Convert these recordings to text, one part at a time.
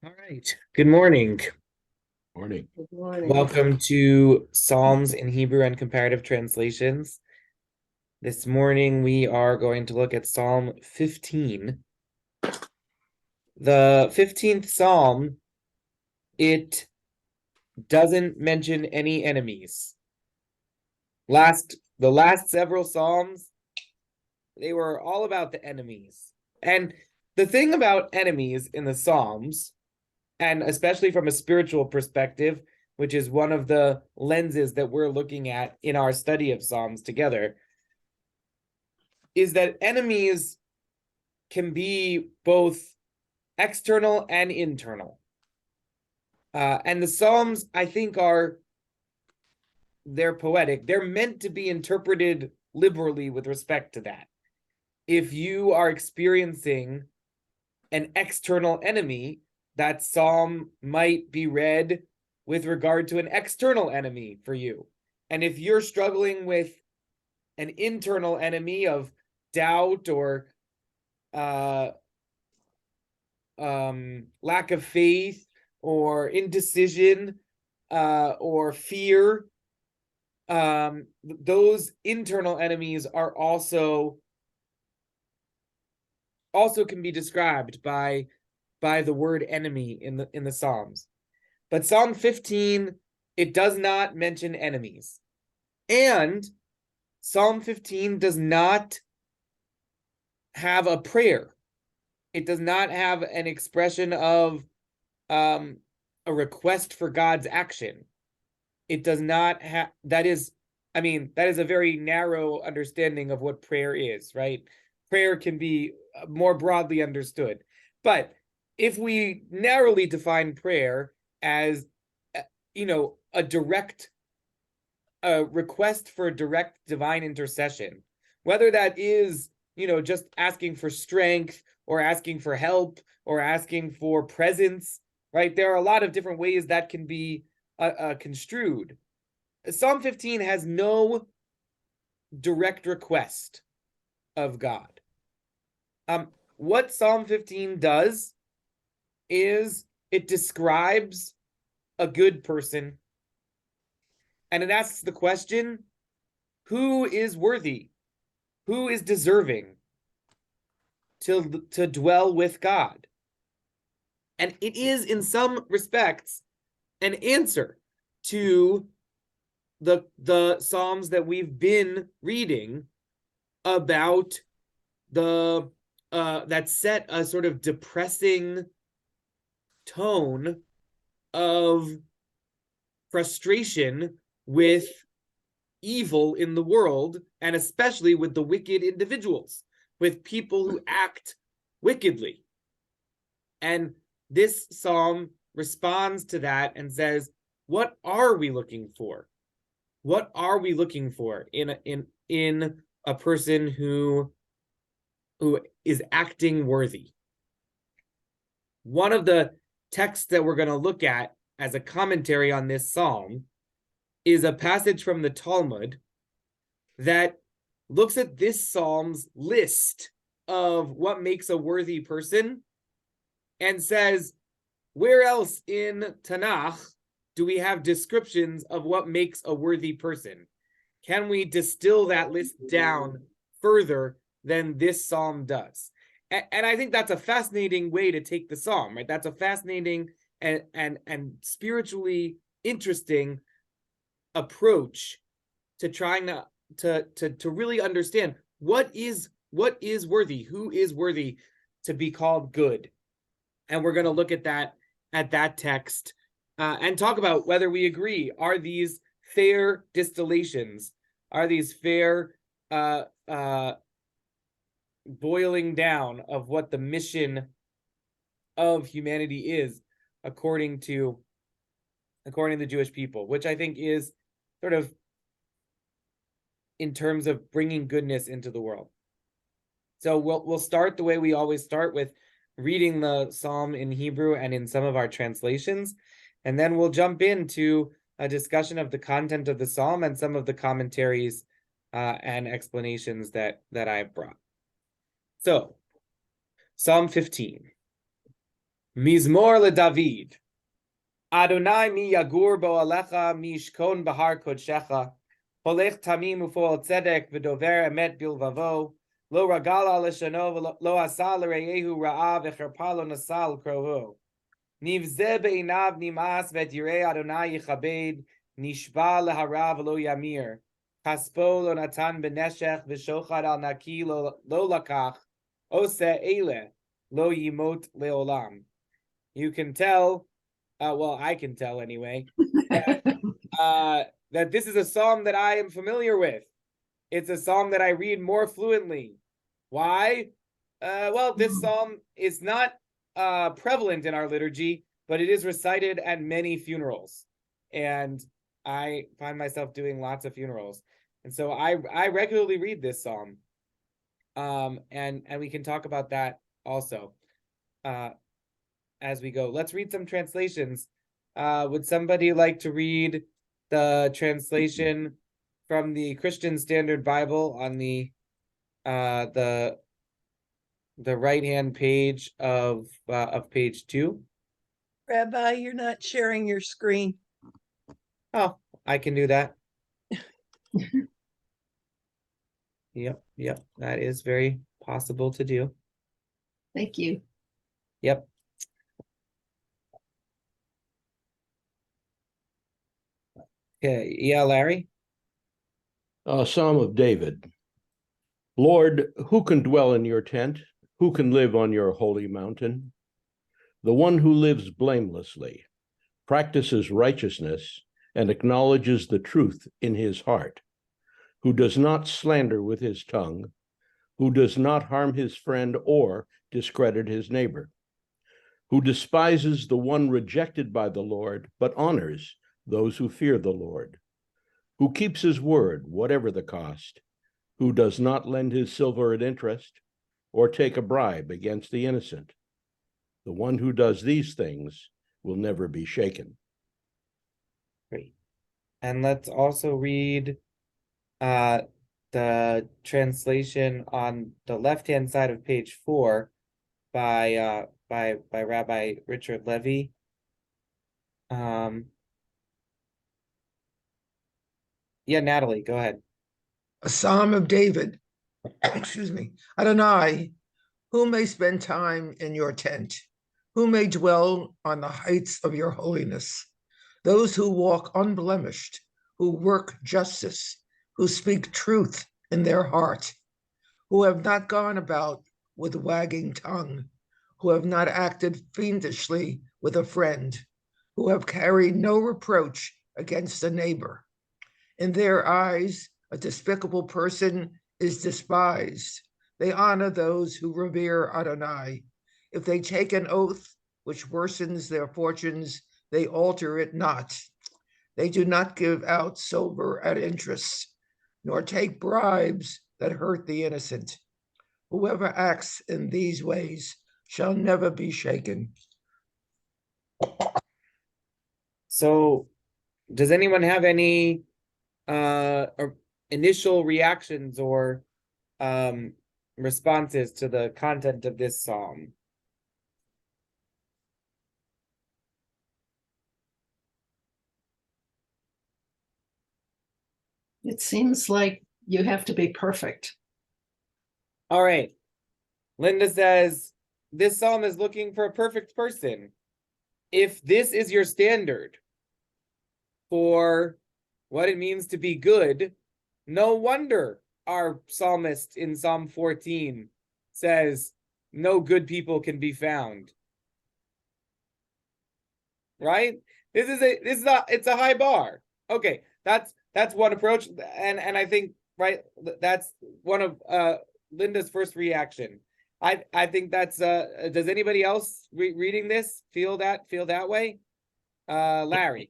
All right. Good morning. Morning. Good morning. Welcome to Psalms in Hebrew and Comparative Translations. This morning we are going to look at Psalm 15. The 15th Psalm, it doesn't mention any enemies. The last several Psalms, they were all about the enemies. And the thing about enemies in the Psalms, and especially from a spiritual perspective, which is one of the lenses that we're looking at in our study of Psalms together, is that enemies can be both external and internal. And the Psalms, I think, they're poetic. They're meant to be interpreted liberally with respect to that. If you are experiencing an external enemy, that psalm might be read with regard to an external enemy for you. And if you're struggling with an internal enemy of doubt or lack of faith or indecision or fear, those internal enemies are also can be described by the word enemy in the Psalms. But Psalm 15, it does not mention enemies. And Psalm 15 does not have a prayer. It does not have an expression of a request for God's action. It does not have, that is a very narrow understanding of what prayer is, right? Prayer can be more broadly understood. But if we narrowly define prayer as, a direct request for direct divine intercession, whether that is, just asking for strength or asking for help or asking for presence, right? There are a lot of different ways that can be construed. Psalm 15 has no direct request of God. What Psalm 15 does is it describes a good person, and it asks the question, who is worthy? Who is deserving to dwell with God? And it is, in some respects, an answer to the Psalms that we've been reading about the that set a sort of depressing tone of frustration with evil in the world, and especially with the wicked individuals, with people who act wickedly. And this psalm responds to that and says, what are we looking for? What are we looking for in a person who is acting worthy? One of the texts that we're going to look at as a commentary on this psalm is a passage from the Talmud that looks at this psalm's list of what makes a worthy person and says, where else in Tanakh do we have descriptions of what makes a worthy person? Can we distill that list down further than this psalm does? And I think that's a fascinating way to take the psalm, right? That's a fascinating and spiritually interesting approach to trying to really understand what is worthy, who is worthy to be called good. And we're going to look at that text and talk about whether we agree. Are these fair distillations? Are these fair boiling down of what the mission of humanity is according to the Jewish people, which I think is sort of in terms of bringing goodness into the world. So we'll start the way we always start, with reading the psalm in Hebrew and in some of our translations, and then we'll jump into a discussion of the content of the psalm and some of the commentaries and explanations that I've brought. So, Psalm 15. Mizmor LeDavid. Adonai mi yagur bo alecha mi yishkon bahar kodshecha. Holech tamim ufoel tzedek v'dover emet bilvavo. Lo ragala leshano lo asa l'reyehu ra'a v'cherpa lo nasal kroho. Nivze be'inav nimas v'et yirei Adonai yichabed. Nishba leharav lo yamir. Kaspo lo natan beneshech v'shochad al naki lo lakach. Ose ele lo yimot leolam. You can tell, well, I can tell anyway, that this is a psalm that I am familiar with. It's a psalm that I read more fluently. Why? Well, this psalm is not prevalent in our liturgy, but it is recited at many funerals. And I find myself doing lots of funerals. And so I regularly read this psalm. And we can talk about that also as we go. Let's read some translations. Would somebody like to read the translation from the Christian Standard Bible on the right-hand page of page 2? Rabbi, you're not sharing your screen. Oh, I can do that. Yep, that is very possible to do. Thank you. Yep. Okay, yeah, Larry? Psalm of David. Lord, who can dwell in your tent? Who can live on your holy mountain? The one who lives blamelessly, practices righteousness, and acknowledges the truth in his heart, who does not slander with his tongue, who does not harm his friend or discredit his neighbor, who despises the one rejected by the Lord, but honors those who fear the Lord, who keeps his word, whatever the cost, who does not lend his silver at interest or take a bribe against the innocent. The one who does these things will never be shaken. Great. And let's also read the translation on the left-hand side of page 4 by Rabbi Richard Levy. Yeah, Natalie, go ahead. A Psalm of David. Excuse me. Adonai, who may spend time in your tent? Who may dwell on the heights of your holiness? Those who walk unblemished, who work justice, who speak truth in their heart, who have not gone about with wagging tongue, who have not acted fiendishly with a friend, who have carried no reproach against a neighbor. In their eyes, a despicable person is despised. They honor those who revere Adonai. If they take an oath which worsens their fortunes, they alter it not. They do not give out silver at interest, nor take bribes that hurt the innocent. Whoever acts in these ways shall never be shaken. So, does anyone have any or initial reactions or responses to the content of this psalm? It seems like you have to be perfect. All right. Linda says, this psalm is looking for a perfect person. If this is your standard for what it means to be good, no wonder our psalmist in Psalm 14 says, no good people can be found. Right? It's a high bar. Okay, that's one approach, and I think, right, that's one of Linda's first reaction. I think that's does anybody else reading this feel that way? Larry.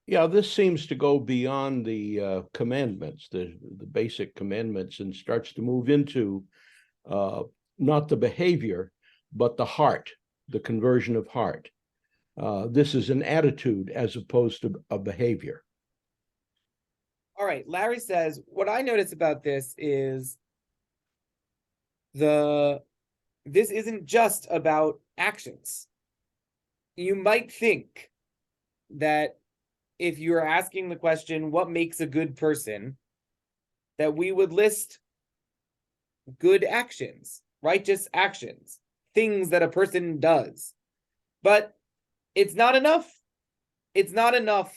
Yeah, this seems to go beyond the commandments, the basic commandments, and starts to move into not the behavior, but the heart, the conversion of heart. This is an attitude as opposed to a behavior. All right, Larry says, what I notice about this is this isn't just about actions. you might think that if you're asking the question, what makes a good person, that we would list good actions, righteous actions, things that a person does. But it's not enough. It's not enough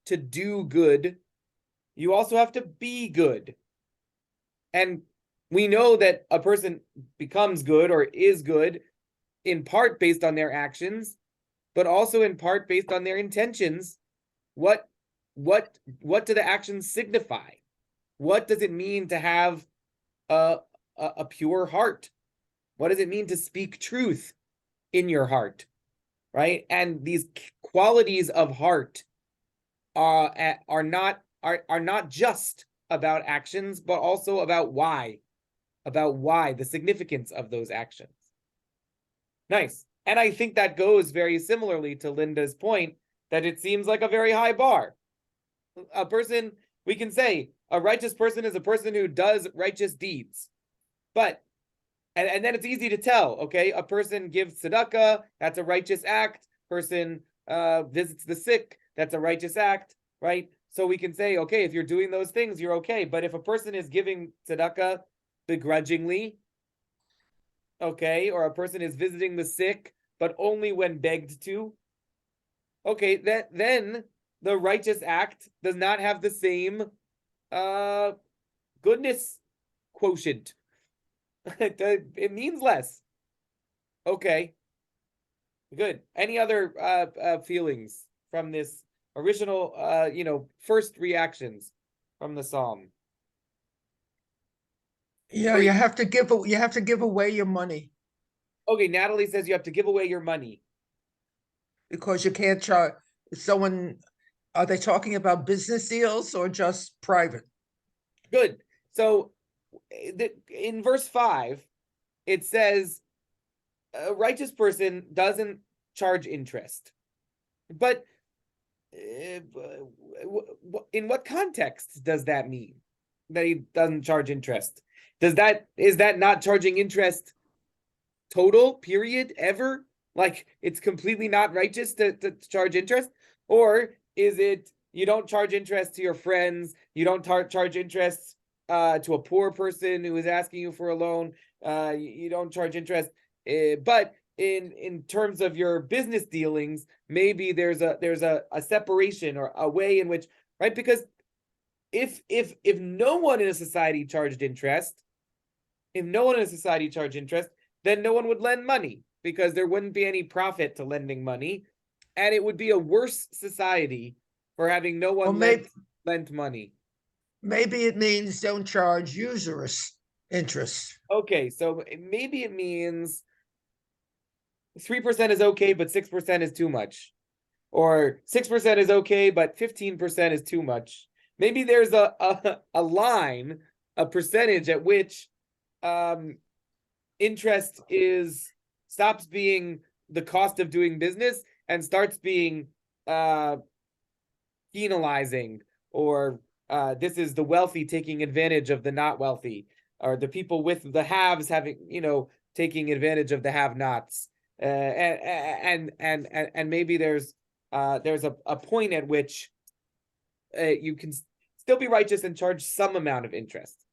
to do good. You also have to be good. And we know that a person becomes good or is good in part based on their actions, but also in part based on their intentions. What do the actions signify? What does it mean to have a pure heart? What does it mean to speak truth in your heart? Right? And these qualities of heart are not just about actions, but also about why, the significance of those actions. Nice. And I think that goes very similarly to Linda's point that it seems like a very high bar. A person, we can say, a righteous person is a person who does righteous deeds. But, and then it's easy to tell, okay? A person gives tzedakah, that's a righteous act. Person visits the sick, that's a righteous act, right? So we can say, okay, if you're doing those things, you're okay. But if a person is giving tzedakah begrudgingly, okay, or a person is visiting the sick, but only when begged to, okay, then the righteous act does not have the same goodness quotient. It means less. Okay, good. Any other feelings from this original, first reactions from the psalm? Yeah, you have to give away your money Okay, Natalie says you have to give away your money. because you can't charge someone. Are they talking about business deals or just private? Good. So in verse 5, it says a righteous person doesn't charge interest. But in what context does that mean that he doesn't charge interest? Is that not charging interest total, period, ever? Like it's completely not righteous to charge interest? Or is it you don't charge interest to your friends, you don't charge interest to a poor person who is asking you for a loan, you don't charge interest, but in terms of your business dealings, maybe there's a separation or a way in which, right? Because if no one in a society charged interest, then no one would lend money because there wouldn't be any profit to lending money, and it would be a worse society for having no one lent money. Maybe it means don't charge usurious interest. Okay, so maybe it means 3% is okay, but 6% is too much. Or 6% is okay, but 15% is too much. Maybe there's a line, a percentage at which interest stops being the cost of doing business and starts being penalizing, or this is the wealthy taking advantage of the not wealthy, or the people with the haves having, taking advantage of the have-nots. And maybe there's a point at which you can still be righteous and charge some amount of interest.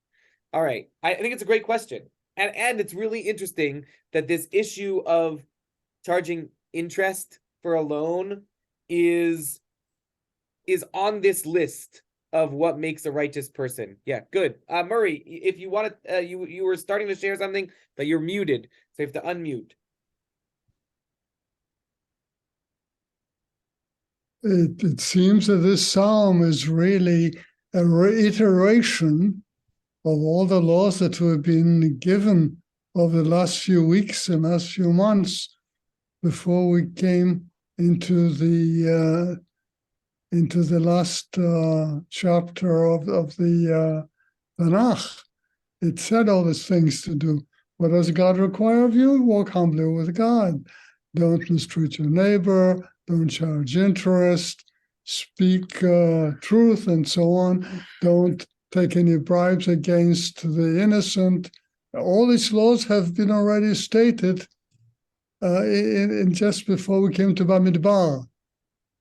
All right, I think it's a great question, and it's really interesting that this issue of charging interest for a loan is on this list of what makes a righteous person. Yeah, good. Murray, if you want to, you were starting to share something, but you're muted, so you have to unmute. It seems that this psalm is really a reiteration of all the laws that have been given over the last few weeks and last few months before we came into the last chapter of the Tanakh. It said all these things to do. What does God require of you? Walk humbly with God. Don't mistreat your neighbor. Don't charge interest. Speak truth and so on. Don't take any bribes against the innocent. All these laws have been already stated in just before we came to Bamidbar.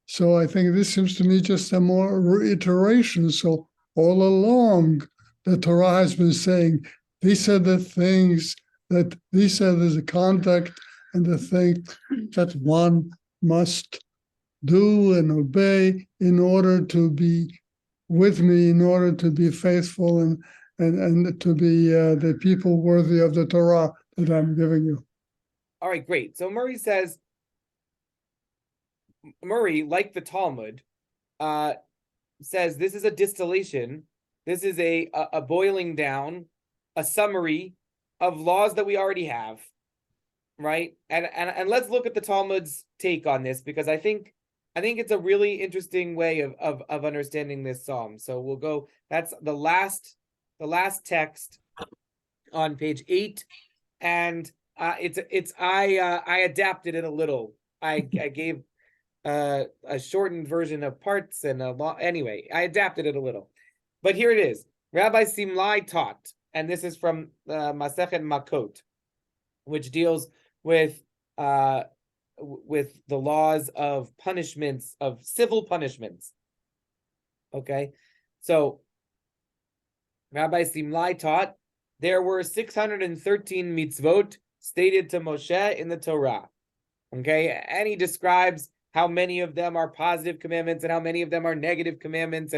So I think this seems to me just a more reiteration. So all along, the Torah has been saying, these are the things these are the conduct and the things that one must do and obey in order to be with me, in order to be faithful and to be the people worthy of the Torah that I'm giving you. All right, great. So Murray says, Murray, like the Talmud, says this is a distillation. This is a boiling down, a summary of laws that we already have, right? And let's look at the Talmud's take on this, because I think it's a really interesting way of understanding this psalm. So we'll go. That's the last text on page 8, and I adapted it a little. I gave a shortened version of parts and a lot. Anyway, I adapted it a little, but here it is. Rabbi Simlai taught, and this is from Masechet Makot, which deals with the laws of punishments, of civil punishments. Okay, so Rabbi Simlai taught there were 613 mitzvot stated to Moshe in the Torah. Okay, and he describes how many of them are positive commandments and how many of them are negative commandments,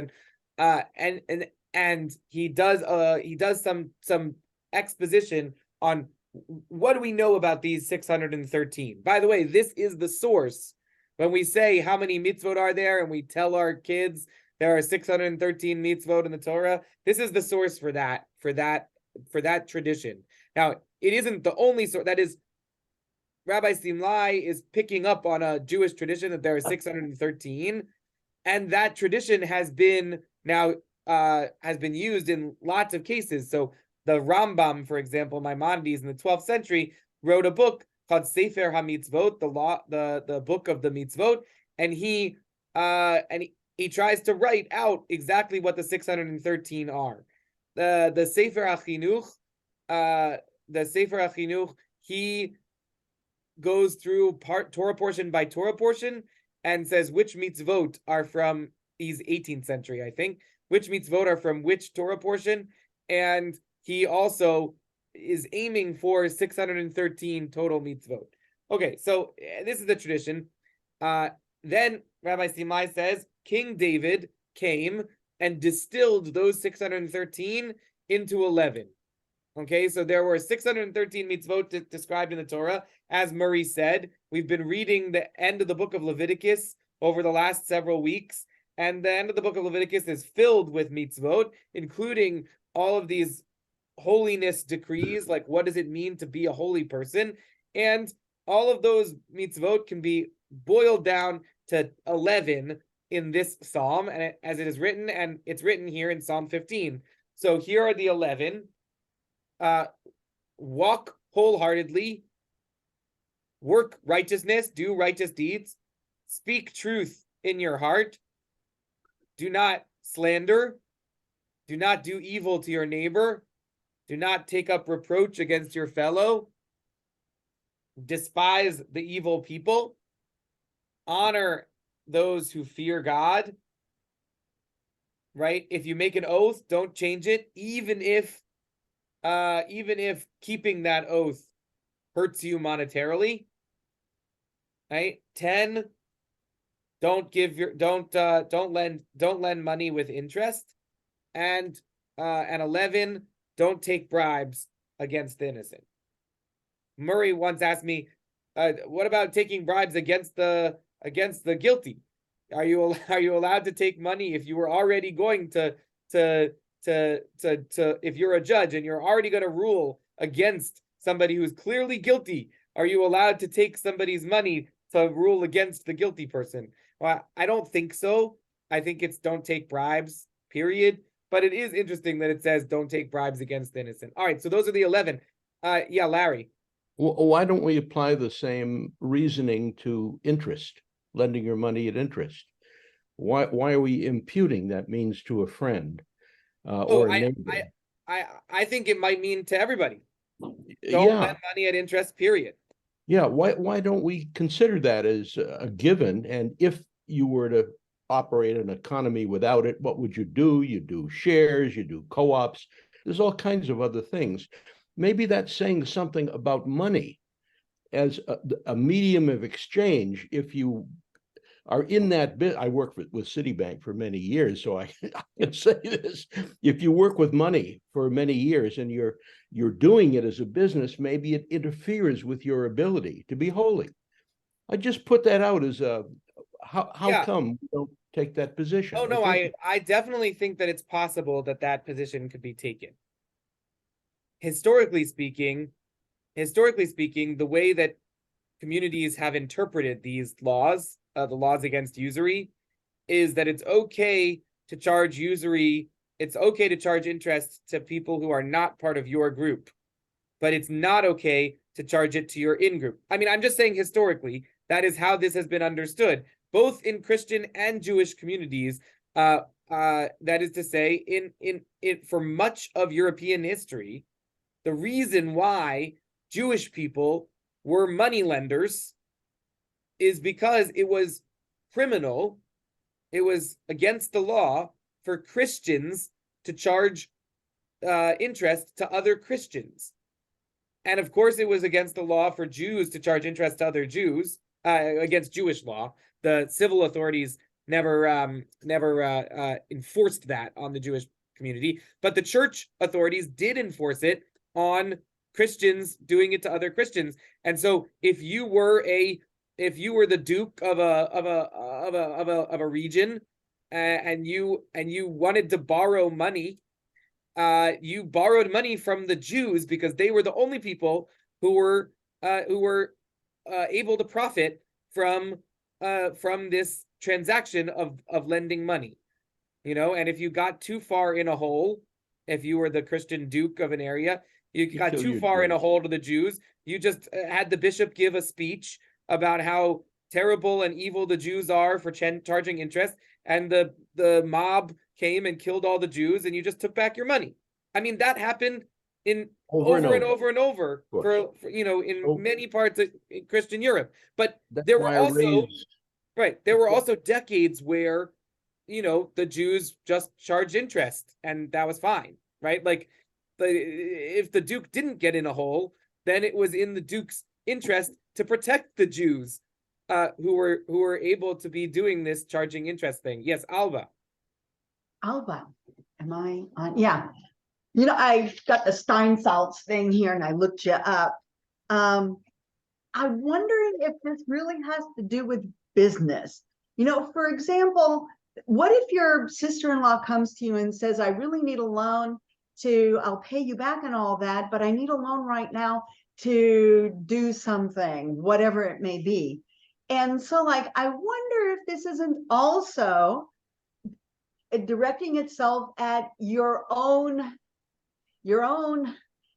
and he does some exposition on what do we know about these 613. By the way, this is the source when we say how many mitzvot are there, and we tell our kids there are 613 mitzvot in the Torah. This is the source for that tradition. Now, it isn't the only source. That is, Rabbi Simlai is picking up on a Jewish tradition that there are 613, and that tradition has been used in lots of cases. So the Rambam, for example, Maimonides in the 12th century, wrote a book called Sefer HaMitzvot, the book of the mitzvot, and he tries to write out exactly what the 613 are. The Sefer HaChinuch, he goes through Torah portion by Torah portion and says which mitzvot are from, he's 18th century, I think, which mitzvot are from which Torah portion, and he also is aiming for 613 total mitzvot. Okay, so this is the tradition. Then Rabbi Simai says King David came and distilled those 613 into 11. Okay, so there were 613 mitzvot described in the Torah. As Murray said, we've been reading the end of the book of Leviticus over the last several weeks, and the end of the book of Leviticus is filled with mitzvot, including all of these holiness decrees, like what does it mean to be a holy person, and all of those mitzvot can be boiled down to 11 in this psalm, and as it is written, and it's written here in Psalm 15. So here are the 11. Walk wholeheartedly, work righteousness, do righteous deeds, speak truth in your heart, do not slander, do not do evil to your neighbor, do not take up reproach against your fellow, despise the evil people, honor those who fear God, right? If you make an oath, don't change it, even if keeping that oath hurts you monetarily, right? 10, don't lend money with interest, and 11, don't take bribes against the innocent. Murray once asked me, what about taking bribes against the guilty? Are you allowed to take money if you were already going to if you're a judge and you're already going to rule against somebody who's clearly guilty, are you allowed to take somebody's money to rule against the guilty person? Well, I don't think so. I think it's don't take bribes, period. But it is interesting that it says don't take bribes against the innocent. All right, so those are the 11. Yeah, Larry. Why don't we apply the same reasoning to interest, lending your money at interest? Why are we imputing that means to a friend or a neighbor? I think it might mean to everybody. Don't Yeah, lend money at interest, period. Yeah, why don't we consider that as a given? And if you were to operate an economy without it, what would you do? You do shares, you do co-ops. There's all kinds of other things. Maybe that's saying something about money as a medium of exchange. If you are in that bit, I worked with Citibank for many years, so I can say this: if you work with money for many years and you're doing it as a business, maybe it interferes with your ability to be holy. I just put that out as a how Yeah. come we don't take that position? Oh no, think I definitely think that it's possible that that position could be taken. Historically speaking, the way that communities have interpreted these laws, the laws against usury, is that it's okay to charge usury, it's okay to charge interest to people who are not part of your group, but it's not okay to charge it to your in-group. I mean, I'm just saying historically, that is how this has been understood, both in Christian and Jewish communities. That is to say, in for much of European history, the reason why Jewish people were money lenders is because it was criminal, it was against the law for Christians to charge interest to other Christians. And of course, it was against the law for Jews to charge interest to other Jews, against Jewish law. The civil authorities never enforced that on the Jewish community, but the church authorities did enforce it on Christians doing it to other Christians. And so, if you were the duke of a region, and you wanted to borrow money, you borrowed money from the Jews because they were the only people who were able to profit from this transaction of lending money. And if you got too far in a hole, if you were the Christian duke of an area, you got too far in a hole to the Jews, you just had the bishop give a speech about how terrible and evil the Jews are for charging interest, and the mob came and killed all the Jews, and you just took back your money. I mean, that happened in over and over for in many parts of Christian Europe. But there were also there were also decades where the Jews just charged interest, and that was fine, right? Like, if the Duke didn't get in a hole, then it was in the Duke's interest to protect the Jews, who were able to be doing this charging interest thing. Yes, Alba. Alba, am I on? Yeah. I got the Steinsaltz thing here and I looked you up. I'm wondering if this really has to do with business. For example, what if your sister-in-law comes to you and says, I really need a loan I'll pay you back and all that, but I need a loan right now to do something, whatever it may be. And so, I wonder if this isn't also directing itself at your own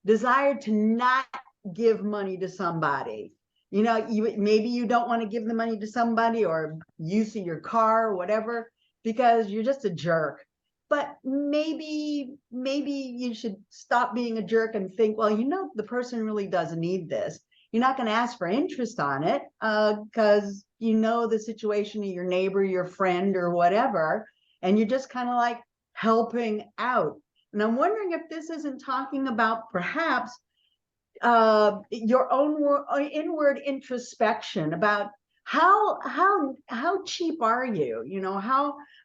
desire to not give money to somebody. Maybe you don't want to give the money to somebody or use of your car or whatever because you're just a jerk. But maybe you should stop being a jerk and think, well, the person really doesn't need this. You're not going to ask for interest on it because the situation of your neighbor, your friend, or whatever, and you're just kind of like helping out. And I'm wondering if this isn't talking about perhaps your own inward introspection about how cheap are you?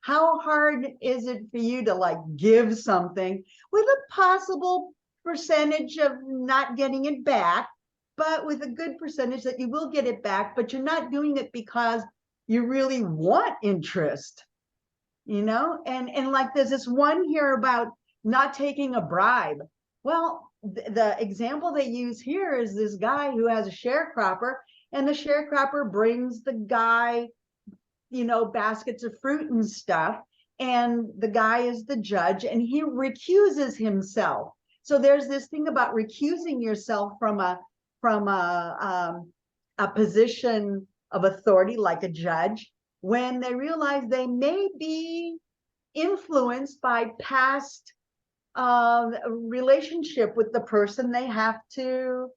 How hard is it for you to give something with a possible percentage of not getting it back, but with a good percentage that you will get it back, but you're not doing it because you really want interest, and there's this one here about not taking a bribe. Well, the example they use here is this guy who has a sharecropper, and the sharecropper brings the guy, baskets of fruit and stuff, and the guy is the judge, and he recuses himself. So there's this thing about recusing yourself from a position of authority, like a judge, when they realize they may be influenced by past relationship with the person they have to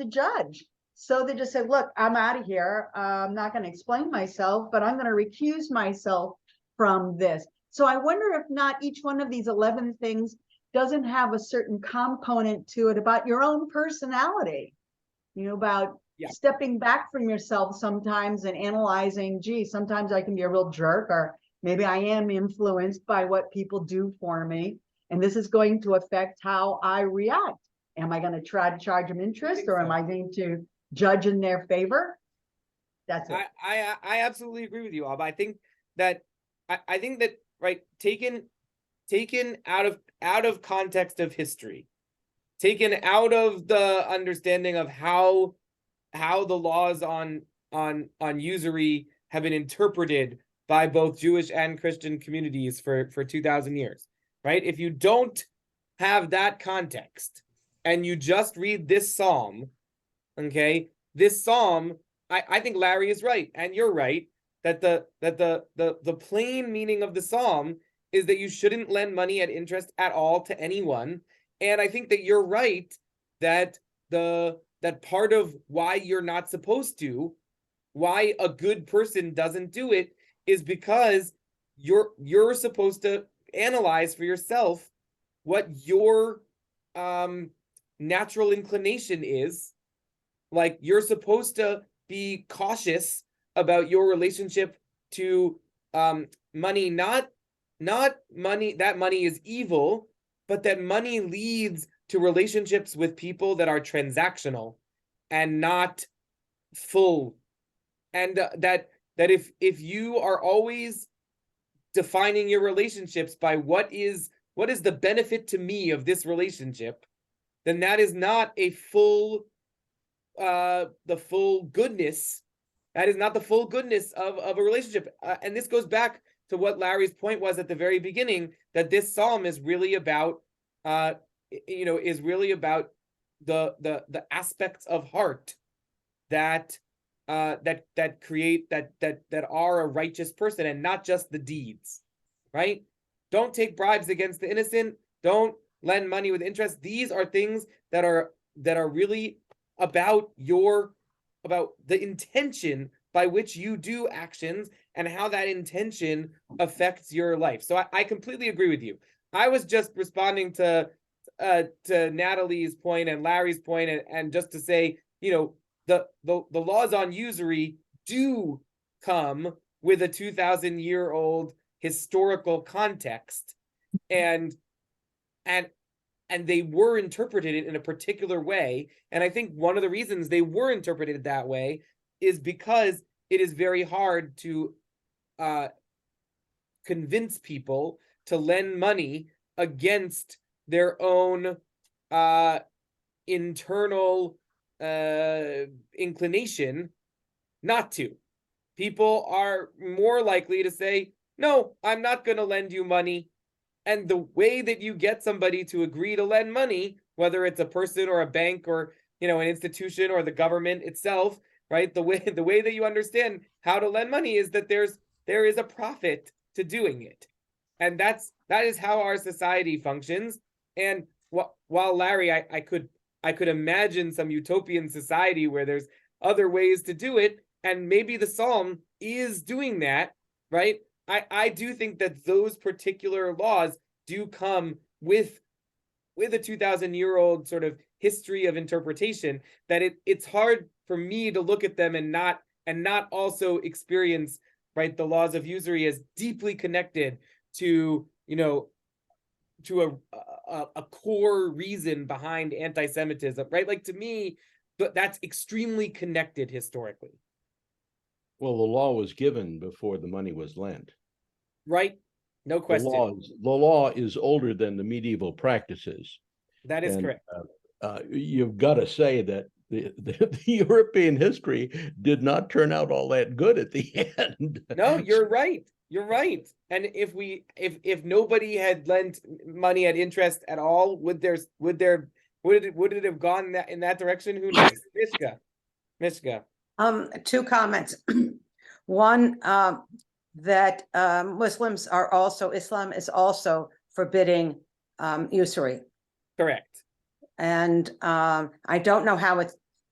judge. So they just said, look, I'm out of here. I'm not going to explain myself, but I'm going to recuse myself from this. So I wonder if not each one of these 11 things doesn't have a certain component to it about your own personality, about stepping back from yourself sometimes and analyzing, gee, sometimes I can be a real jerk, or maybe I am influenced by what people do for me. And this is going to affect how I react. Am I going to try to charge them interest, or am I going to judge in their favor? That's it. I absolutely agree with you, Ab. I think that right, taken out of context of history, taken out of the understanding of how the laws on usury have been interpreted by both Jewish and Christian communities for 2,000 years, right? If you don't have that context and you just read this psalm, okay, this psalm, I think Larry is right, and you're right, that the plain meaning of the psalm is that you shouldn't lend money at interest at all to anyone. And I think that you're right that that part of why you're not supposed to, why a good person doesn't do it, is because you're supposed to analyze for yourself what your natural inclination is. Like, you're supposed to be cautious about your relationship to money, not money, that money is evil, but that money leads to relationships with people that are transactional and not full. And that if you are always defining your relationships by what is the benefit to me of this relationship, then that is not a full the full goodness. That is not the full goodness of a relationship. And this goes back to what Larry's point was at the very beginning, that this psalm is really about is really about the aspects of heart that create that are a righteous person, and not just the deeds, right? Don't take bribes against the innocent. Don't lend money with interest. These are things that are really about the intention by which you do actions and how that intention affects your life. So I completely agree with you. I was just responding to Natalie's point and Larry's point, and just to say, the laws on usury do come with a 2,000-year-old historical context, and they were interpreted in a particular way. And I think one of the reasons they were interpreted that way is because it is very hard to convince people to lend money against their own internal inclination not to. People are more likely to say, no, I'm not going to lend you money. And the way that you get somebody to agree to lend money, whether it's a person or a bank or an institution or the government itself, right? The way that you understand how to lend money is that there is a profit to doing it, and that is how our society functions. And while Larry, I could imagine some utopian society where there's other ways to do it, and maybe the psalm is doing that, right? I do think that those particular laws do come with a 2,000-year-old sort of history of interpretation, that it's hard for me to look at them and not also experience, right, the laws of usury as deeply connected to to a core reason behind anti-Semitism, right? Like, to me, that's extremely connected historically. Well, the law was given before the money was lent. Right? No question. The law is older than the medieval practices. That is correct. You've got to say that the European history did not turn out all that good at the end. No, you're right. You're right. And if nobody had lent money at interest at all, would it have gone in that direction? Who knows? Mishka. Two comments. One, that Islam is also forbidding usury. Correct. And I don't know how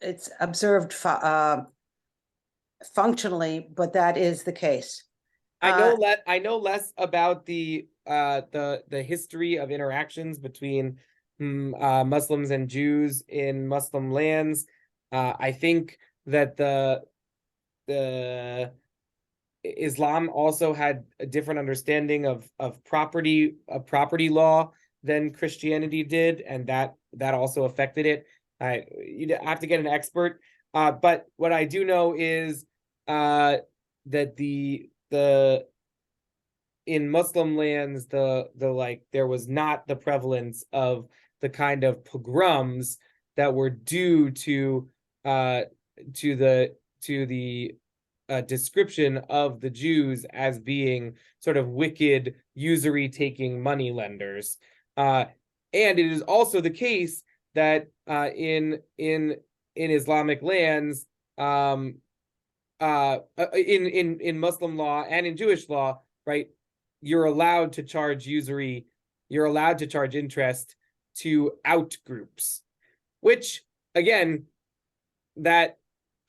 it's observed functionally, but that is the case. I know less about the history of interactions between Muslims and Jews in Muslim lands. I think that the Islam also had a different understanding of property law than Christianity did, and that also affected it. You have to get an expert, but what I do know is that the in Muslim lands, the like there was not the prevalence of the kind of pogroms that were due to the description of the Jews as being sort of wicked, usury taking money lenders. And it is also the case that in Islamic lands, in Muslim law and in Jewish law, right, you're allowed to charge usury, you're allowed to charge interest to out groups, which again, that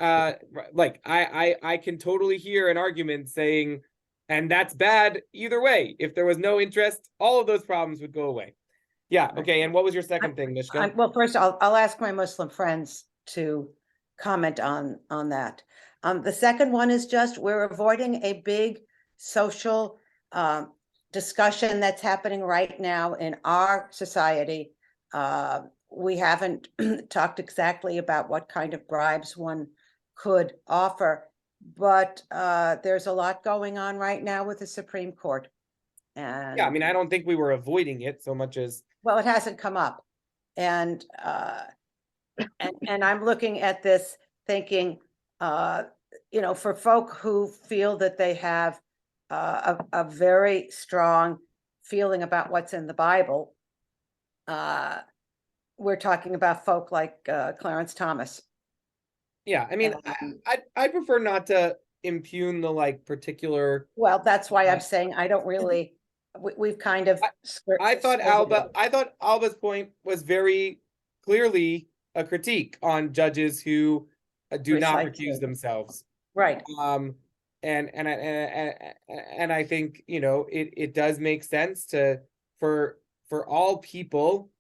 like I can totally hear an argument saying, and that's bad either way. If there was no interest, all of those problems would go away. Yeah. Okay. And what was your second thing, Mishka? Well, first I'll ask my Muslim friends to comment on that. The second one is just we're avoiding a big social discussion that's happening right now in our society. We haven't talked exactly about what kind of bribes one could offer, but there's a lot going on right now with the Supreme Court. And yeah, I mean, I don't think we were avoiding it so much as, well, it hasn't come up. And I'm looking at this thinking, you know, for folk who feel that they have a very strong feeling about what's in the Bible, we're talking about folk like Clarence Thomas. yeah, I mean, I prefer not to impugn the like particular. Well, that's why I'm saying I don't really. We've kind of. I thought Alba's point was very clearly a critique on judges who do not recuse themselves. Right. And I think, you know, it does make sense to for all people,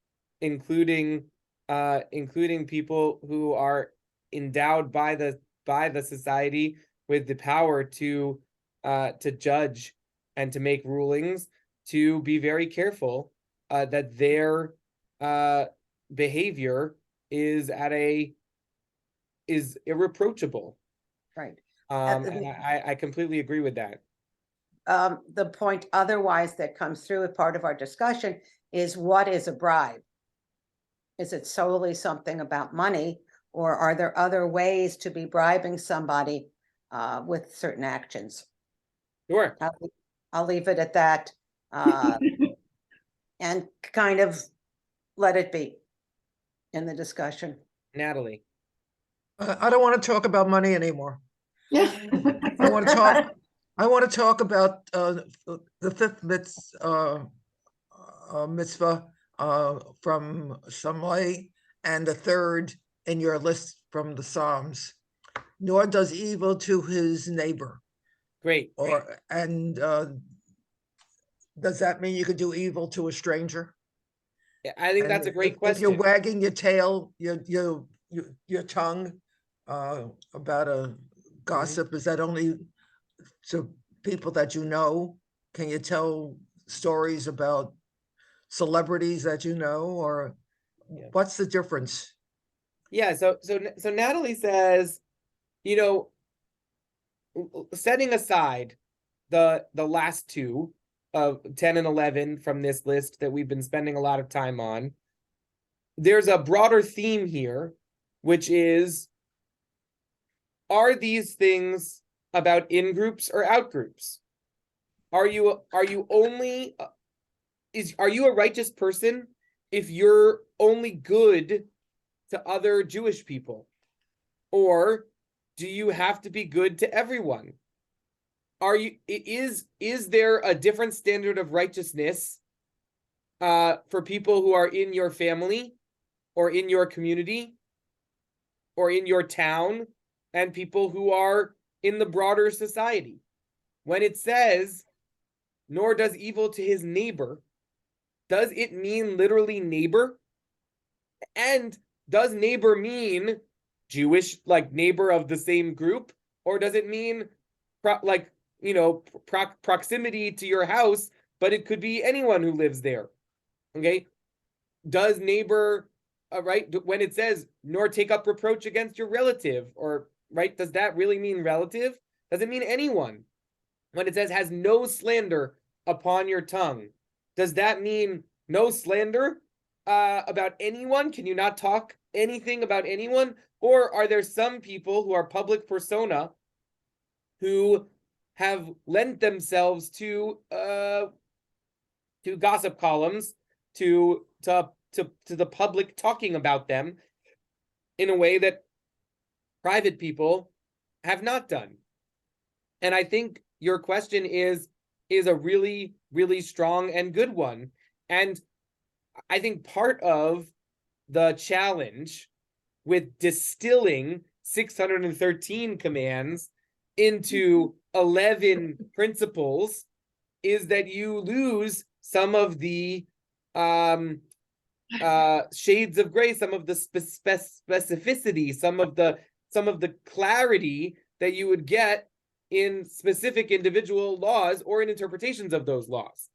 including people who are endowed by the society with the power to judge and to make rulings, to be very careful that their behavior is irreproachable. Right. And I completely agree with that. The point otherwise that comes through as part of our discussion is, what is a bribe? Is it solely something about money, or are there other ways to be bribing somebody with certain actions? Sure. I'll leave it at that, and kind of let it be in the discussion. Natalie. I don't want to talk about money anymore. Yeah. I want to talk. I want to talk about the fifth mitzvah from Samlai, and the third in your list from the Psalms. Nor does evil to his neighbor. Great. Does that mean you could do evil to a stranger? I think that's a great question. If you're wagging your tail, your tongue about a gossip, is that only to people that you know? Can you tell stories about celebrities that you know, or what's the difference? Yeah, so Natalie says, you know, setting aside the last two of 10 and 11 from this list that we've been spending a lot of time on, there's a broader theme here, which is, are these things about in groups or out groups? Are you only are you a righteous person if you're only good to other Jewish people? Or do you have to be good to everyone? Is there a different standard of righteousness for people who are in your family or in your community or in your town and people who are in the broader society. When it says, nor does evil to his neighbor, does it mean literally neighbor? And does neighbor mean Jewish, like neighbor of the same group? Or does it mean proximity to your house, but it could be anyone who lives there? Okay. Does neighbor, right, when it says, nor take up reproach against your relative, or, right, does that really mean relative? Does it mean anyone? When it says, has no slander upon your tongue, does that mean no slander about anyone? Can you not talk anything about anyone? Or are there some people who are public persona who have lent themselves to gossip columns, to the public talking about them in a way that private people have not done? And I think your question is a really, really strong and good one. And I think part of the challenge with distilling 613 commands into 11 principles is that you lose some of the shades of gray, some of the specificity, some of the clarity that you would get in specific individual laws or in interpretations of those laws.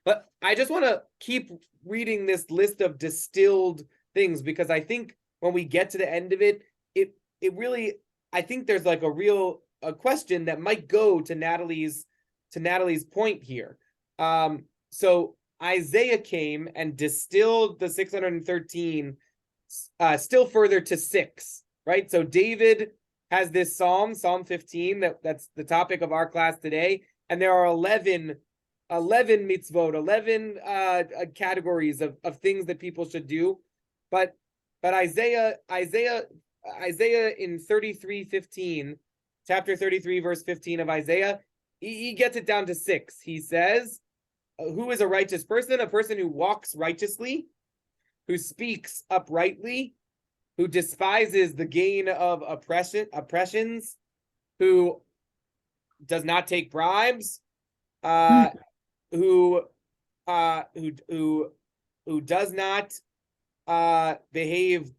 But I just want to keep reading this list of distilled things, because I think when we get to the end of it, it really, I think there's like a question that might go to Natalie's point here. So Isaiah came and distilled the 613 still further to 6, right? So David has this Psalm 15, that's the topic of our class today, and there are 11 mitzvot, 11 categories of things that people should do. But Isaiah in 33:15, chapter 33, verse 15 of Isaiah, he gets it down to 6. He says, who is a righteous person? A person who walks righteously, who speaks uprightly, who despises the gain of oppressions, who does not take bribes, who does not behave,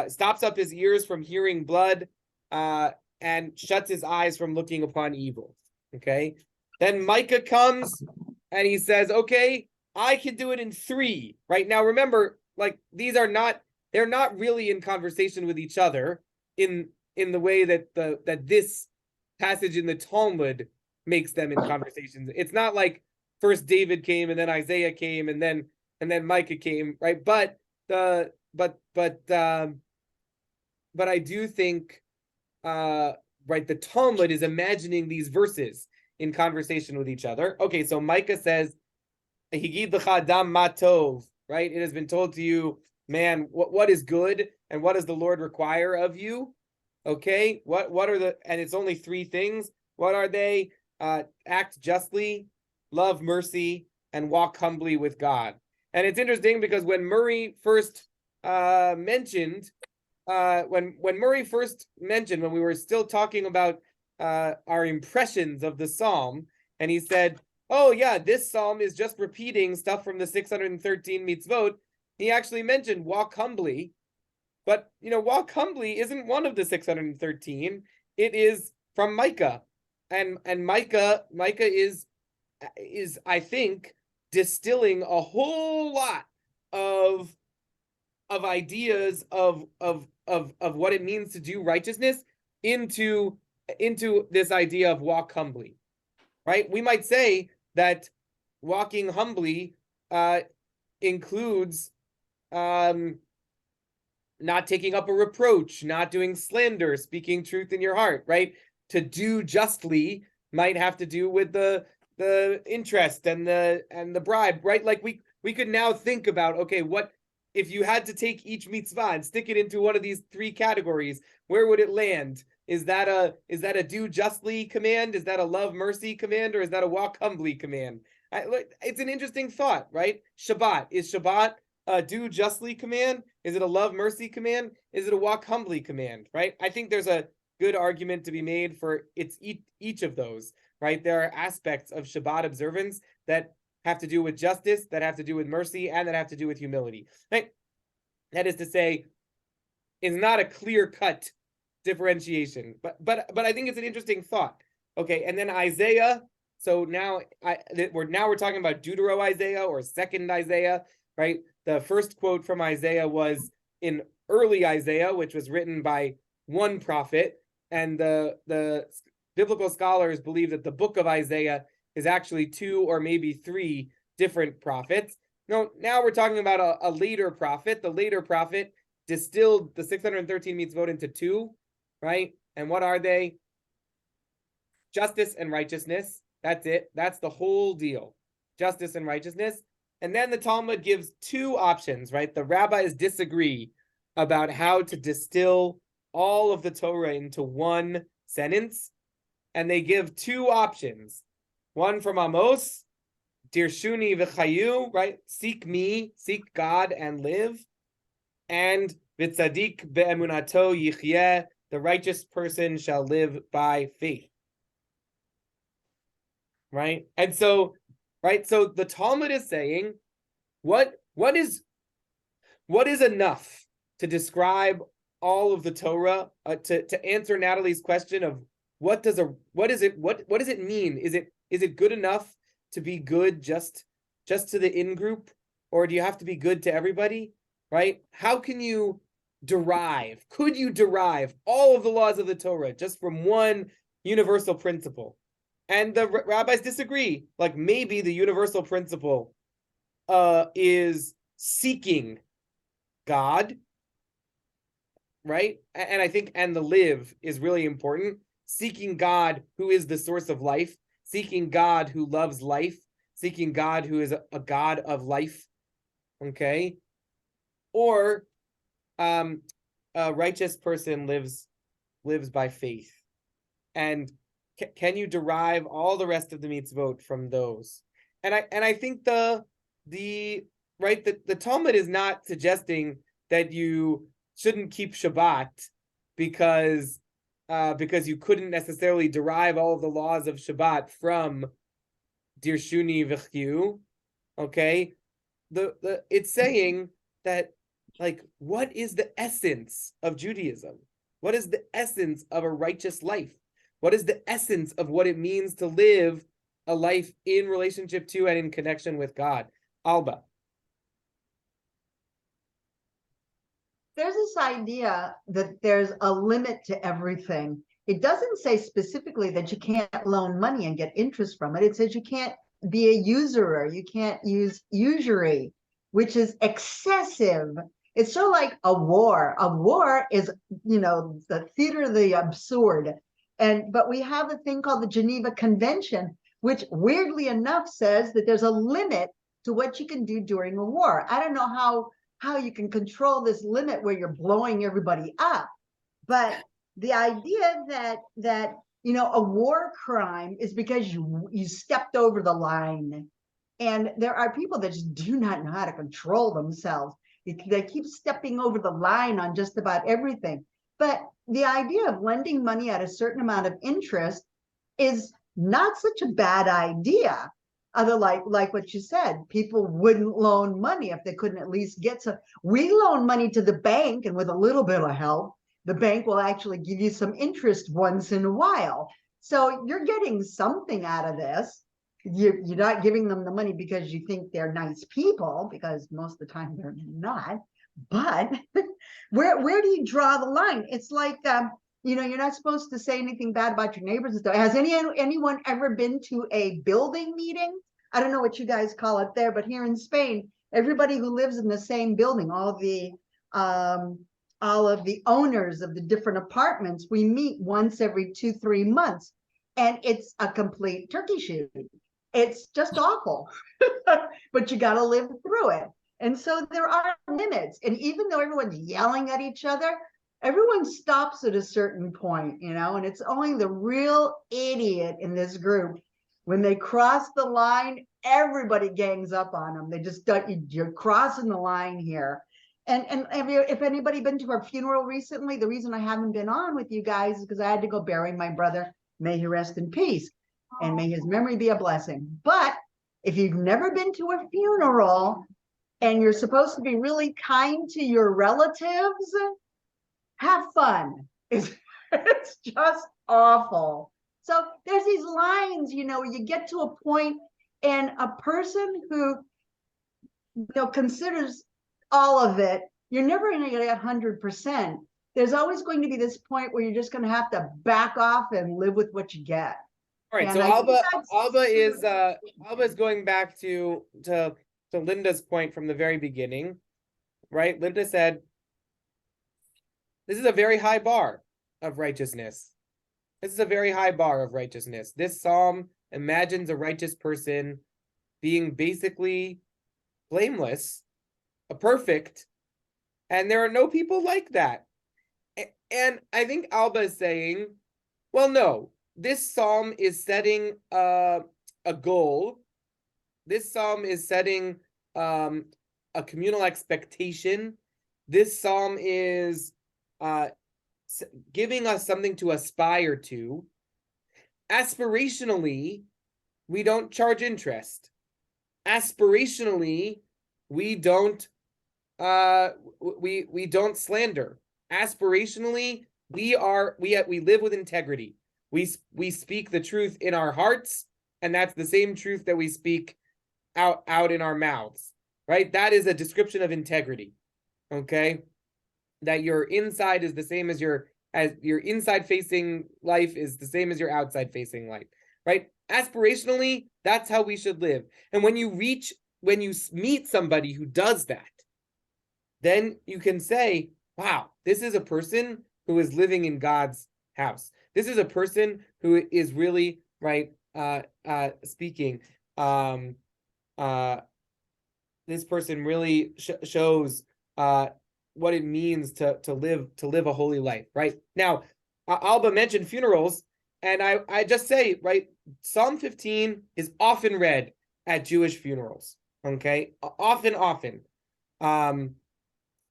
stops up his ears from hearing blood, and shuts his eyes from looking upon evil. Okay. Then Micah comes and he says, okay, I can do it in 3. Right now, remember, like, they're not really in conversation with each other in the way that this passage in the Talmud makes them in conversations. It's not like first David came and then Isaiah came and then Micah came, right? But I do think right, the Talmud is imagining these verses in conversation with each other. Okay, so Micah says, Higid l'cha adam ma tov, right? It has been told to you, man, what is good and what does the Lord require of you? Okay, what are and it's only 3 things. What are they? Act justly, love mercy, and walk humbly with God. And it's interesting because when Murray first mentioned, when we were still talking about our impressions of the Psalm, and he said, oh yeah, this Psalm is just repeating stuff from the 613 mitzvot, he actually mentioned walk humbly. But, walk humbly isn't one of the 613. It is from Micah. And Micah is I think distilling a whole lot of ideas of what it means to do righteousness into this idea of walk humbly. Right? We might say that walking humbly includes not taking up a reproach, not doing slander, speaking truth in your heart, right? To do justly might have to do with the interest and the bribe, right? Like we could now think about, okay, what if you had to take each mitzvah and stick it into one of these 3 categories, where would it land? Is that a do justly command? Is that a love mercy command? Or is that a walk humbly command? It's an interesting thought, right? Is Shabbat a do justly command? Is it a love mercy command? Is it a walk humbly command, right? I think there's a good argument to be made for it's each of those, right? There are aspects of Shabbat observance that have to do with justice, that have to do with mercy, and that have to do with humility, right? That is to say, it's not a clear-cut differentiation, but I think it's an interesting thought. Okay, and then Isaiah. So now we're talking about Deutero Isaiah or second Isaiah, right? The first quote from Isaiah was in early Isaiah, which was written by one prophet, and the biblical scholars believe that the book of Isaiah is actually 2 or maybe 3 different prophets. No, now we're talking about a later prophet. The later prophet distilled the 613 mitzvot into 2, right? And what are they? Justice and righteousness. That's it. That's the whole deal. Justice and righteousness. And then the Talmud gives 2 options, right? The rabbis disagree about how to distill all of the Torah into one sentence. And they give 2 options. One from Amos, Dirshuni v'chayu, right? Seek me, seek God and live. And Vitzadik be'emunato yichyeh, the righteous person shall live by faith. Right? And so, right, so the Talmud is saying, what is enough to describe all of the Torah, to answer Natalie's question of what does it mean? Is it good enough to be good just to the in-group, or do you have to be good to everybody? Right? How can you could you derive all of the laws of the Torah just from one universal principle? And the rabbis disagree. Like, maybe the universal principle is seeking God, right? And I think, and the live is really important. Seeking God, who is the source of life, seeking God who loves life, seeking God who is a God of life, okay? Or a righteous person lives by faith. And can you derive all the rest of the mitzvot from those? And I think the Talmud is not suggesting that you shouldn't keep Shabbat because you couldn't necessarily derive all of the laws of Shabbat from Dirshuni v'chyu. Okay, it's saying that, like, what is the essence of Judaism? What is the essence of a righteous life? What is the essence of what it means to live a life in relationship to and in connection with God? Alba. There's this idea that there's a limit to everything. It doesn't say specifically that you can't loan money and get interest from it. It says you can't be a usurer. You can't use usury, which is excessive. It's sort of like a war. A war is, the theater of the absurd. But we have a thing called the Geneva Convention, which weirdly enough says that there's a limit to what you can do during a war. I don't know how you can control this limit where you're blowing everybody up, but the idea that a war crime is because you stepped over the line, and there are people that just do not know how to control themselves. They keep stepping over the line on just about everything. But the idea of lending money at a certain amount of interest is not such a bad idea. Other like what you said, people wouldn't loan money if they couldn't at least get some. We loan money to the bank, and with a little bit of help, the bank will actually give you some interest once in a while. So you're getting something out of this. You're not giving them the money because you think they're nice people, because most of the time they're not. But where do you draw the line? It's like, you're not supposed to say anything bad about your neighbors and stuff. Has anyone ever been to a building meeting? I don't know what you guys call it there, but here in Spain, everybody who lives in the same building, all of the owners of the different apartments, we meet once every 2-3 months, and it's a complete turkey shoot. It's just awful, but you got to live through it. And so there are limits. And even though everyone's yelling at each other, everyone stops at a certain point, and it's only the real idiot in this group. When they cross the line, everybody gangs up on them. They just, you're crossing the line here. And if anybody been to our funeral recently, the reason I haven't been on with you guys is because I had to go bury my brother. May he rest in peace, and may his memory be a blessing. But if you've never been to a funeral and you're supposed to be really kind to your relatives, have fun. It's just awful. So there's these lines, where you get to a point, and a person who considers all of it, you're never going to get 100%. There's always going to be this point where you're just going to have to back off and live with what you get. All right, And so I think Alba is going back to Linda's point from the very beginning, right? Linda said, this is a very high bar of righteousness. This is a very high bar of righteousness. This psalm imagines a righteous person being basically blameless, a perfect, and there are no people like that. And I think Alba is saying, well, no, this psalm is setting a goal. This psalm is setting a communal expectation. This psalm is giving us something to aspire to. Aspirationally, we don't charge interest. Aspirationally, we don't we don't slander. Aspirationally, we live with integrity. We speak the truth in our hearts, and that's the same truth that we speak out in our mouths, right? That is a description of integrity. Okay, that your inside is the same as your inside facing life is the same as your outside facing life, right? Aspirationally, that's how we should live. And when you meet somebody who does that, then you can say, wow, this is a person who is living in God's house. This is a person who is really, right, speaking. This person really shows what it means to live a holy life, right? Now, Alba mentioned funerals, and I just say, right, Psalm 15 is often read at Jewish funerals, okay? Often.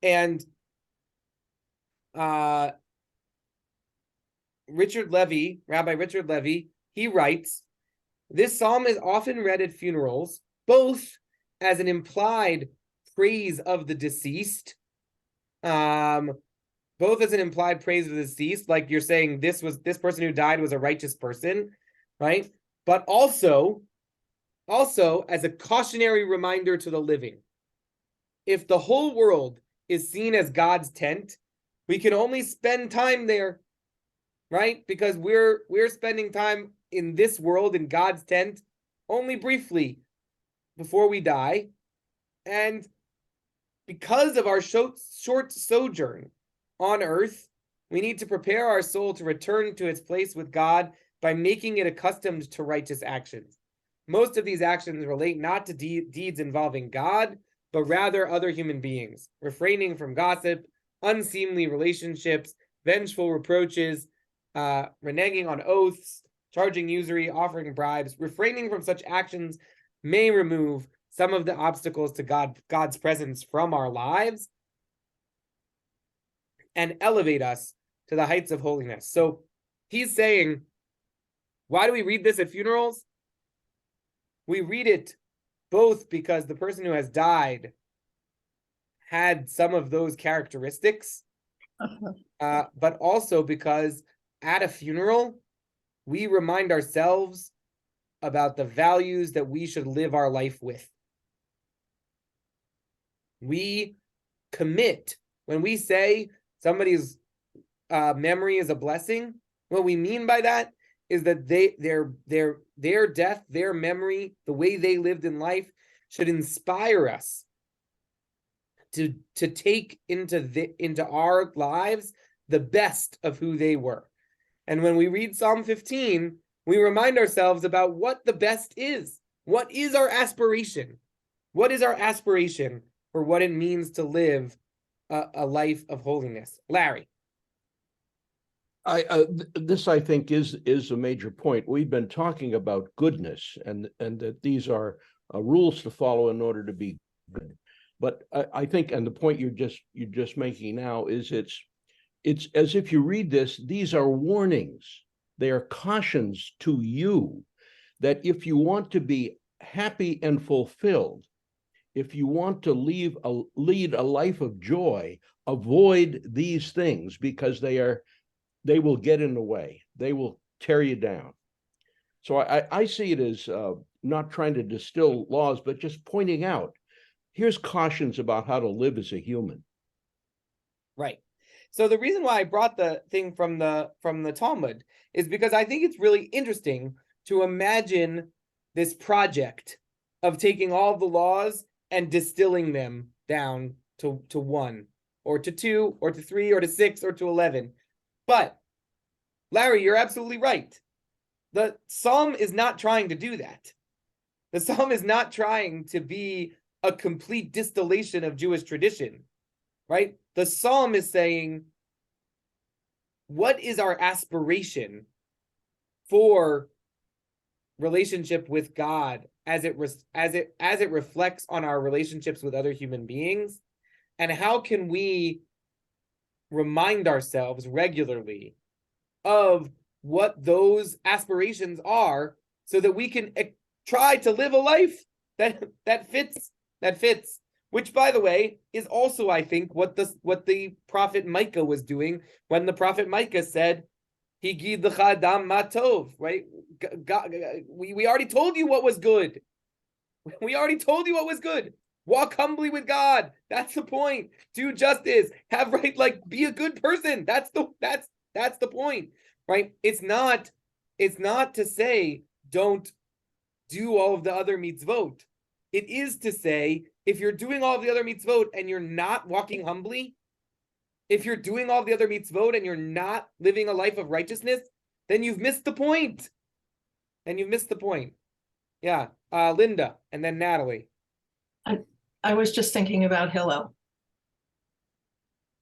And Rabbi Richard Levy, he writes, this psalm is often read at funerals, both as an implied praise of the deceased, both as an implied praise of the deceased, like you're saying this person who died was a righteous person, right? But also as a cautionary reminder to the living. If the whole world is seen as God's tent, we can only spend time there, right? Because we're spending time in this world, in God's tent, only briefly before we die. And because of our short sojourn on earth, we need to prepare our soul to return to its place with God by making it accustomed to righteous actions. Most of these actions relate not to deeds involving God, but rather other human beings, refraining from gossip, unseemly relationships, vengeful reproaches, reneging on oaths, charging usury, offering bribes. Refraining from such actions may remove some of the obstacles to God's presence from our lives and elevate us to the heights of holiness. So he's saying, why do we read this at funerals? We read it both because the person who has died had some of those characteristics, but also because at a funeral, we remind ourselves about the values that we should live our life with. We commit. When we say somebody's memory is a blessing, what we mean by that is that their death, their memory, the way they lived in life should inspire us to take into our lives the best of who they were. And when we read Psalm 15, we remind ourselves about what the best is. What is our aspiration? What is our aspiration for what it means to live a life of holiness? Larry. This, I think, is a major point. We've been talking about goodness and that these are rules to follow in order to be good. But I think, and the point you're just making now is it's as if you read this, these are warnings. They are cautions to you that if you want to be happy and fulfilled, if you want to lead a life of joy, avoid these things, because they will get in the way. They will tear you down. So I see it as not trying to distill laws, but just pointing out, here's cautions about how to live as a human. Right. So the reason why I brought the thing from the Talmud is because I think it's really interesting to imagine this project of taking all the laws and distilling them down to one, or to two, or to three, or to six, or to 11. But Larry, you're absolutely right. The Psalm is not trying to do that. The Psalm is not trying to be a complete distillation of Jewish tradition, right? The Psalm is saying, what is our aspiration for relationship with God as it reflects on our relationships with other human beings, and how can we remind ourselves regularly of what those aspirations are, so that we can try to live a life that fits. Which, by the way, is also, I think, what the prophet Micah was doing when the prophet Micah said, "Higid lecha adam ma tov," right? God, we already told you what was good. We already told you what was good. Walk humbly with God. That's the point. Do justice. Have right, like, be a good person. That's the point, right? It's not to say don't do all of the other mitzvot. It is to say, if you're doing all of the other mitzvot and you're not walking humbly, if you're doing all the other mitzvot and you're not living a life of righteousness, then you've missed the point. Yeah. Linda, and then Natalie. I was just thinking about Hillel.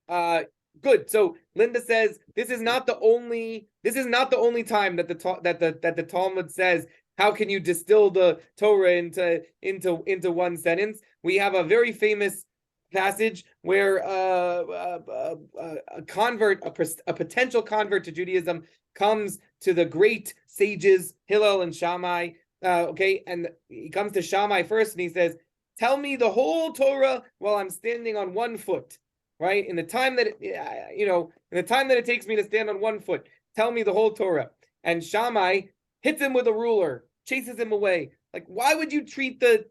Good. So Linda says this is not the only time that the Talmud says, how can you distill the Torah into one sentence? We have a very famous passage where a convert, a potential convert to Judaism, comes to the great sages Hillel and Shammai. Okay, and he comes to Shammai first, and he says, "Tell me the whole Torah while I'm standing on one foot." Right, in the time that it takes me to stand on one foot, tell me the whole Torah. And Shammai hits him with a ruler, chases him away. Like, why would you treat the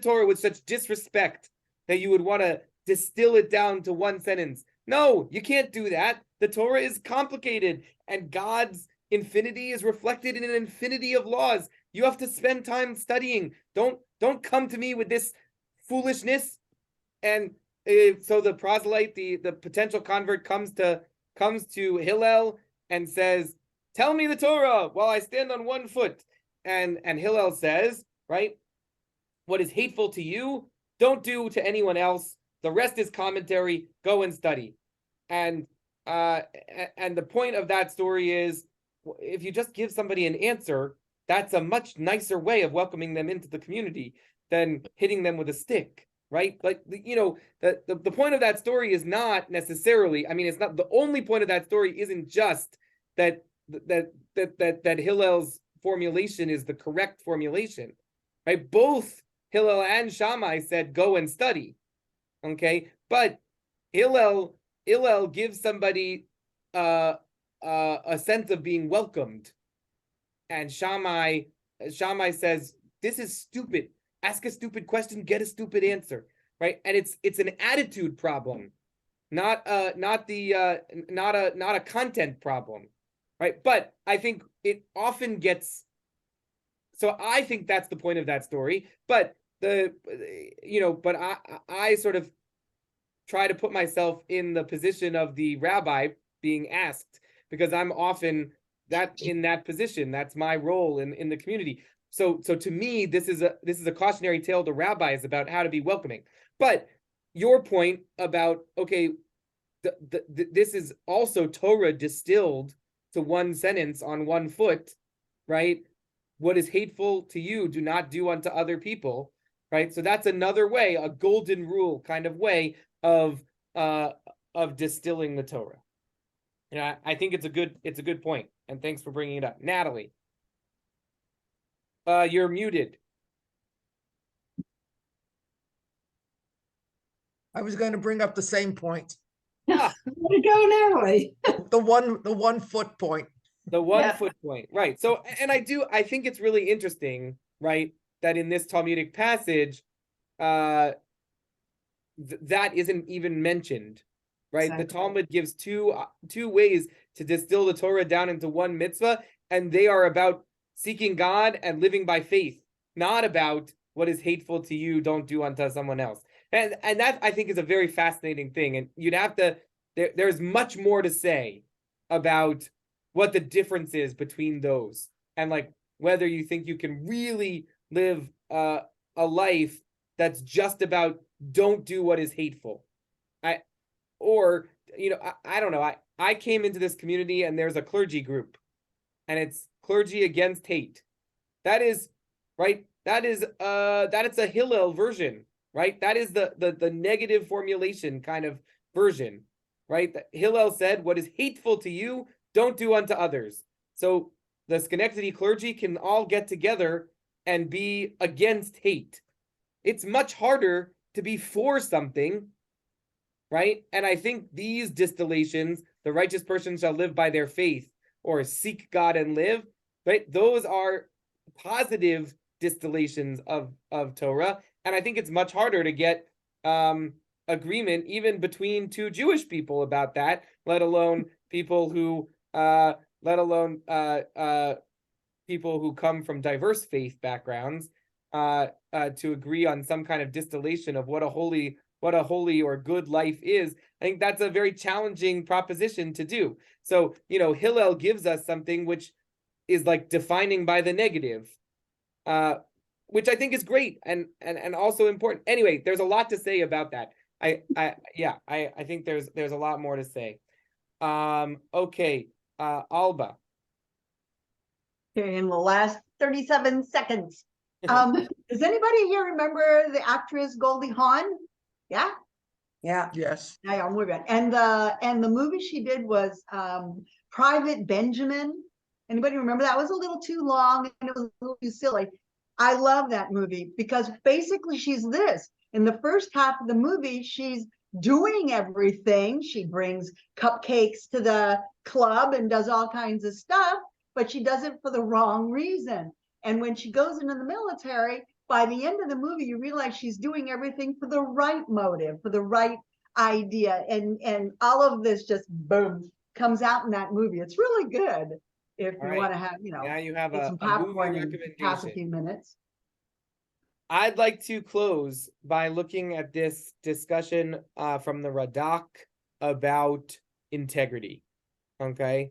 Torah with such disrespect that you would want to distill it down to one sentence? No, you can't do that. The Torah is complicated, and God's infinity is reflected in an infinity of laws. You have to spend time studying. Don't come to me with this foolishness. And so the proselyte, the potential convert, comes to Hillel and says, "Tell me the Torah while I stand on one foot." And Hillel says, right, what is hateful to you, don't do to anyone else. The rest is commentary. Go and study. And the point of that story is, if you just give somebody an answer, that's a much nicer way of welcoming them into the community than hitting them with a stick. Right? Like, the point of that story is not necessarily, I mean, it's not, the only point of that story isn't just that Hillel's formulation is the correct formulation, right? Both Hillel and Shammai said, go and study. Okay. But Hillel gives somebody a sense of being welcomed. And Shammai says, this is stupid. Ask a stupid question, get a stupid answer, right? And it's an attitude problem, not a content problem, right? But I think it often gets. So I think that's the point of that story. But I sort of try to put myself in the position of the rabbi being asked, because I'm often in that position. That's my role in the community. So to me, this is a cautionary tale to rabbis about how to be welcoming. But your point about, okay, this is also Torah distilled to one sentence on one foot, right? What is hateful to you, do not do unto other people. right? So that's another way, a golden rule kind of way of distilling the Torah. And I think it's a good point. And thanks for bringing it up, Natalie. You're muted. I was going to bring up the same point, Ah, Way to go, Natalie. the 1 foot point. the 1 Yeah. foot point, right? So, and I think it's really interesting, right, that in this Talmudic passage, that isn't even mentioned, right? The Exactly. Talmud gives two ways to distill the Torah down into one mitzvah, and they are about seeking God and living by faith, not about what is hateful to you, don't do unto someone else. And that I think is a very fascinating thing. And you'd have to there's much more to say about what the difference is between those, and like whether you think you can really live a life that's just about don't do what is hateful. I don't know. I came into this community and there's a clergy group, and it's clergy against hate. That is right. That is a Hillel version, right? That is the negative formulation kind of version, right? Hillel said, what is hateful to you, don't do unto others. So the Schenectady clergy can all get together and be against hate. It's much harder to be for something, right? And I think these distillations, the righteous person shall live by their faith, or seek God and live, right? Those are positive distillations of Torah. And I think it's much harder to get agreement even between two Jewish people about that, let alone people who people who come from diverse faith backgrounds, to agree on some kind of distillation of what a holy or good life is. I think that's a very challenging proposition to do. So, Hillel gives us something which is like defining by the negative, which I think is great and also important. Anyway, there's a lot to say about that. I think there's a lot more to say. Okay, Alba. Okay, in the last 37 seconds. Does anybody here remember the actress Goldie Hawn? Yeah? Yeah. Yes. Yeah, muy bien. And the movie she did was Private Benjamin. Anybody remember that? It was a little too long and it was a little too silly. I love that movie because basically she's this. In the first half of the movie, she's doing everything. She brings cupcakes to the club and does all kinds of stuff, but she does it for the wrong reason. And when she goes into the military, by the end of the movie, you realize she's doing everything for the right motive, for the right idea. And all of this just boom comes out in that movie. It's really good if you want to have, Now you have get a some movie popcorn and pass a recommendation. few minutes. I'd like to close by looking at this discussion from the Radak about integrity. Okay.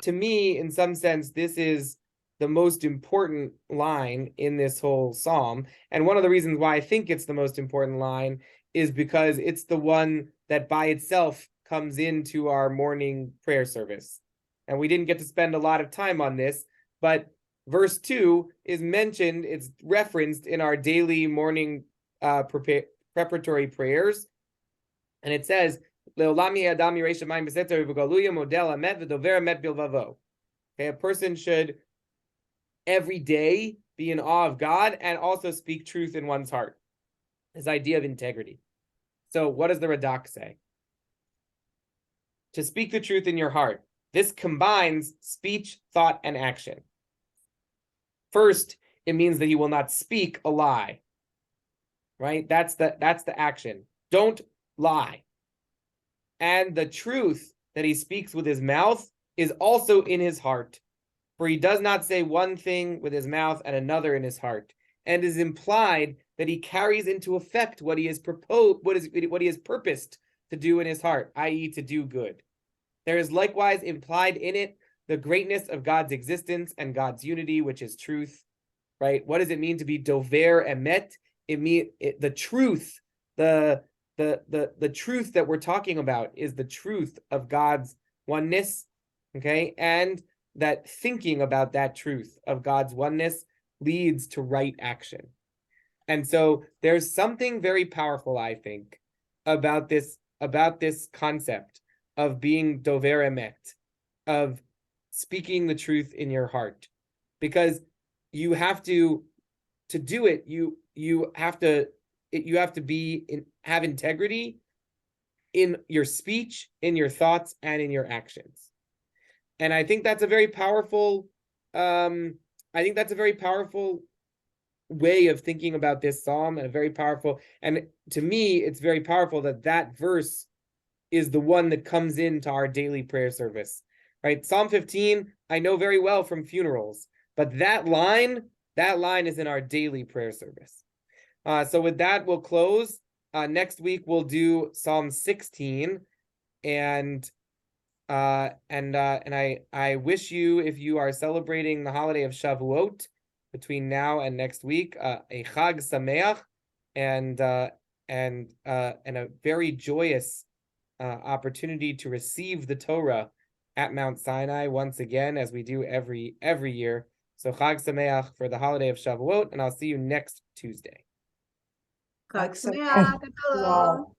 To me, in some sense, this is the most important line in this whole psalm. And one of the reasons why I think it's the most important line is because it's the one that by itself comes into our morning prayer service. And we didn't get to spend a lot of time on this, but verse 2 is mentioned, it's referenced in our daily morning preparatory prayers. And it says, okay, a person should every day be in awe of God and also speak truth in one's heart. This idea of integrity. So what does the Radak say? To speak the truth in your heart. This combines speech, thought, and action. First, it means that he will not speak a lie. Right? That's the action. Don't lie. And the truth that he speaks with his mouth is also in his heart. For he does not say one thing with his mouth and another in his heart. And it is implied that he carries into effect what he has proposed, what he has purposed to do in his heart, i.e., to do good. There is likewise implied in it the greatness of God's existence and God's unity, which is truth. Right? What does it mean to be dover emet? It means the truth. The truth that we're talking about is the truth of God's oneness. Okay, and that thinking about that truth of God's oneness leads to right action. And so there's something very powerful, I think, about this concept of being dover emet, of speaking the truth in your heart, because you have to do it. You have to have integrity in your speech, in your thoughts, and in your actions. And I think that's a very powerful. I think that's a very powerful way of thinking about this psalm, and a very powerful. And to me, it's very powerful that that verse is the one that comes into our daily prayer service, right? Psalm 15, I know very well from funerals, but that line is in our daily prayer service. So with that, we'll close. Next week we'll do Psalm 16, and I wish you, if you are celebrating the holiday of Shavuot between now and next week, a Chag Sameach, and a very joyous opportunity to receive the Torah at Mount Sinai once again, as we do every year. So Chag Sameach for the holiday of Shavuot, and I'll see you next Tuesday. Chag Sameach. Wow.